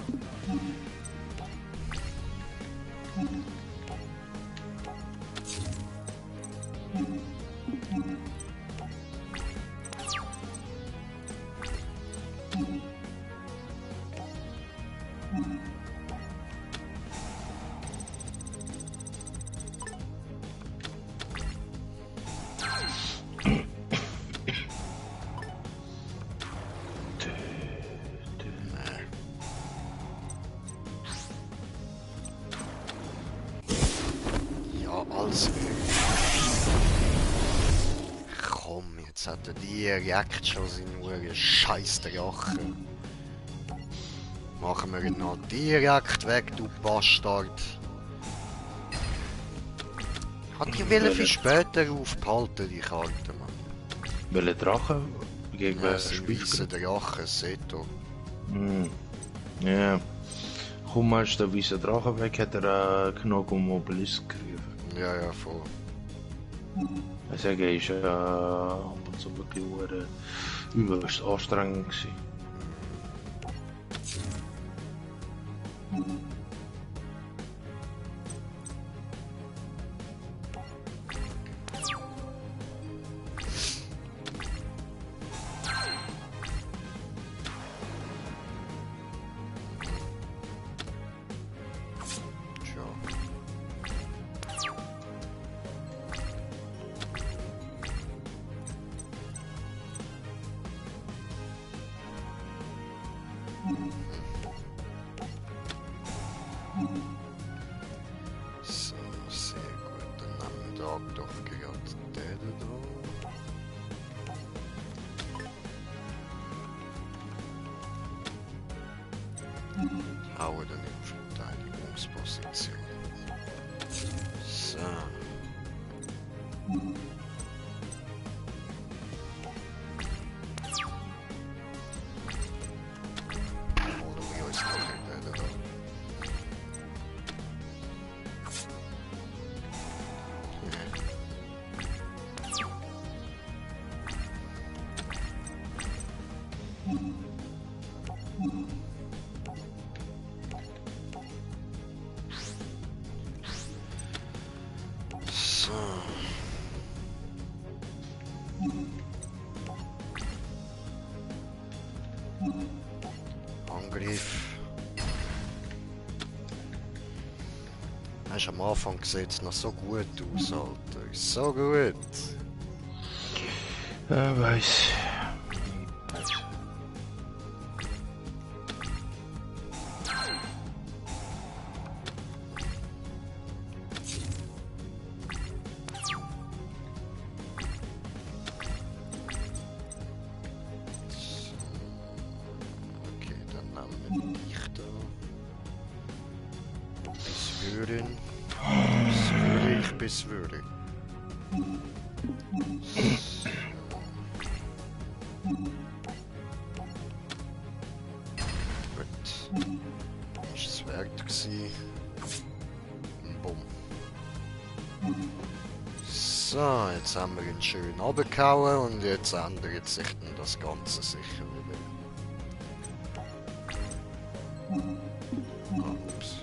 Ja, alles. Komm, jetzt hat er direkt schon seinen scheiß Drache. Machen wir ihn noch direkt weg, du Bastard. Hat die Wille für später aufbehalten, die Karte, Mann. Welche Drachen? Gegen Ja, wen das sind spielst weisse du? Drachen, Seto. Ja. Komm, meinst du, der weiße Drachen weg, hat er genug um Obelisk gerufen. Ja, ja, voll. Ich sage, ist ab und zu wirklich übelst anstrengend gewesen. Tja. So, sehr gut. Dann nehmen wir da doch gerade den da. Hauen dann in Verteidigungsposition. So. Holen wir uns noch den da. So. Angriff. Hast du am Anfang sieht es noch so gut aus, Alter. So gut. Weiß. Biswürden. Biswürde, ich biswürde. Gut. Ist es wert gewesen. Bumm. So, jetzt haben wir ihn schön runtergehauen und jetzt ändert sich dann das Ganze sicher wieder. Ups.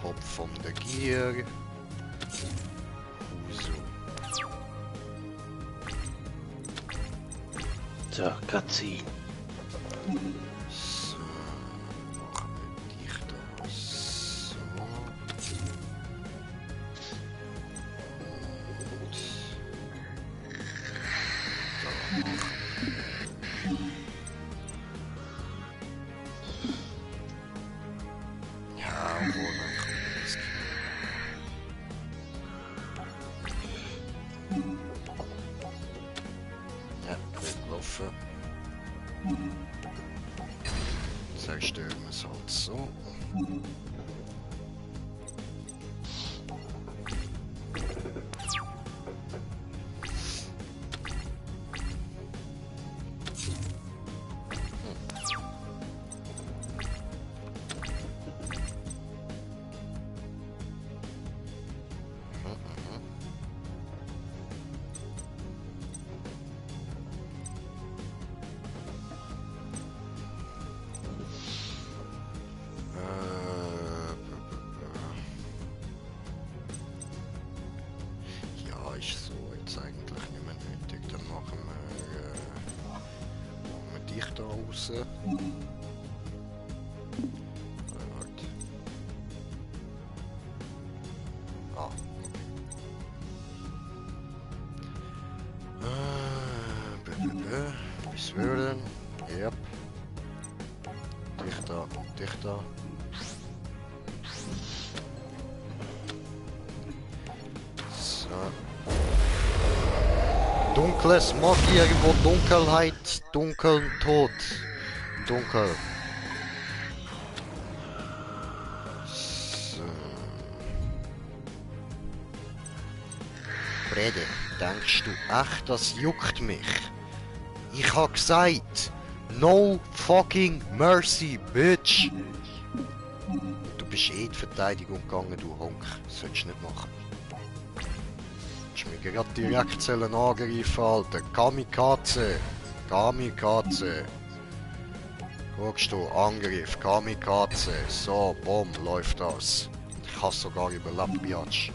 Top von der Gier. So. So, Cutscene. So, machen wir dich da so. Und da machen wir. Ja, obwohl, dann kommen wir das ja, gut gelaufen. Zerstören wir es halt so. Ja, ist so jetzt eigentlich nicht mehr nötig. Dann machen wir dich da raus. Warte. Ah, okay. Bis würden. Yep. Dich da, dich da. So. Dunkles Magier über Dunkelheit, dunkeln Tod. Dunkel. So. Brede, denkst du echt, das juckt mich? Ich hab gesagt, no fucking mercy, bitch. Du bist eh in die Verteidigung gegangen, du Honk. Das solltest du nicht machen. Du musst mich gerade direkt angreifen, Alter. Kamikaze. Kamikaze. Guckst du, Angriff, Kamikaze. So, bumm, läuft das. Ich hab's sogar überlebt, Biatch.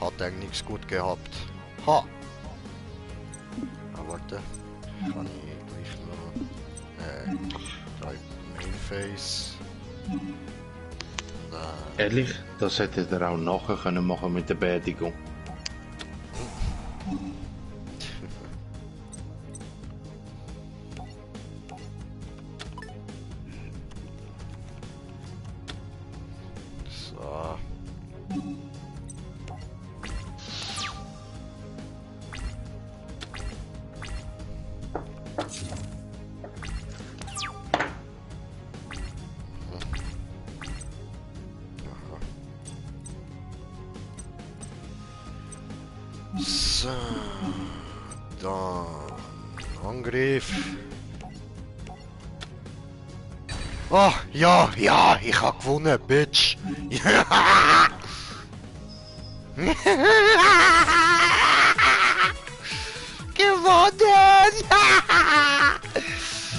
Hat er nichts gut gehabt. Ha! Ah, warte. Kann ich gleich noch... da Mainface. Ehrlich, das hätte er auch nachher können machen mit der Beerdigung. So. So, dann Angriff. Oh, ja, ja, ich hab gewonnen, Bitch. Gewonnen!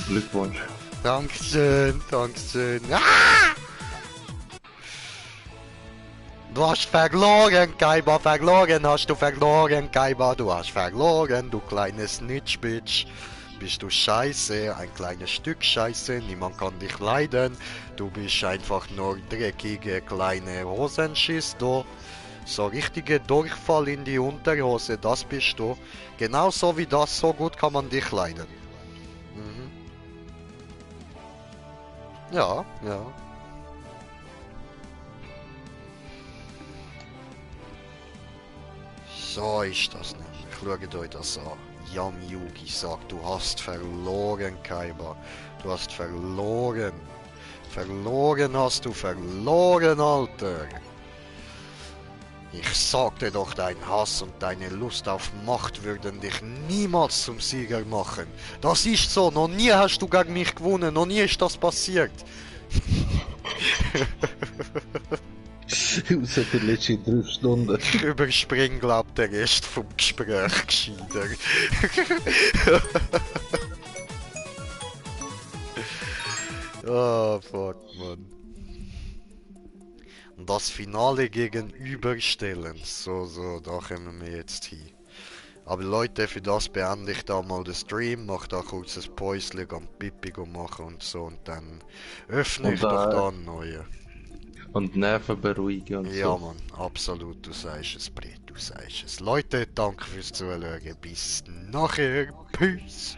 Glückwunsch. Dankeschön, Dankeschön. Du hast verloren, Kaiba, verloren, hast du verloren, Kaiba, du hast verloren, du kleines Snitch-Bitch. Bist du scheiße, ein kleines Stück Scheiße, niemand kann dich leiden. Du bist einfach nur dreckige kleine Hosenschiss, du. So richtige Durchfall in die Unterhose, das bist du. Genauso wie das, so gut kann man dich leiden. Mhm. Ja, ja. So ist das nämlich. Schaut euch das an. Yam Yugi sagt, du hast verloren, Kaiba. Du hast verloren. Verloren hast du verloren, Alter. Ich sagte doch, dein Hass und deine Lust auf Macht würden dich niemals zum Sieger machen. Das ist so, noch nie hast du gegen mich gewonnen, noch nie ist das passiert. Außer die letzten 3 Stunden. Ich überspring, glaub, den Rest vom Gespräch gescheiter. Oh, fuck, man. Und das Finale gegenüberstellen. So, da kommen wir jetzt hin. Aber Leute, für das beende ich da mal den Stream, mach da kurz ein Päuschen, am Pipi machen und so, und dann öffne ich doch da einen neuen. Und Nerven beruhigen und Ja, so. Mann, absolut, du sagst es, Brett, du sagst es. Leute, danke fürs Zuschauen, bis nachher, Peace!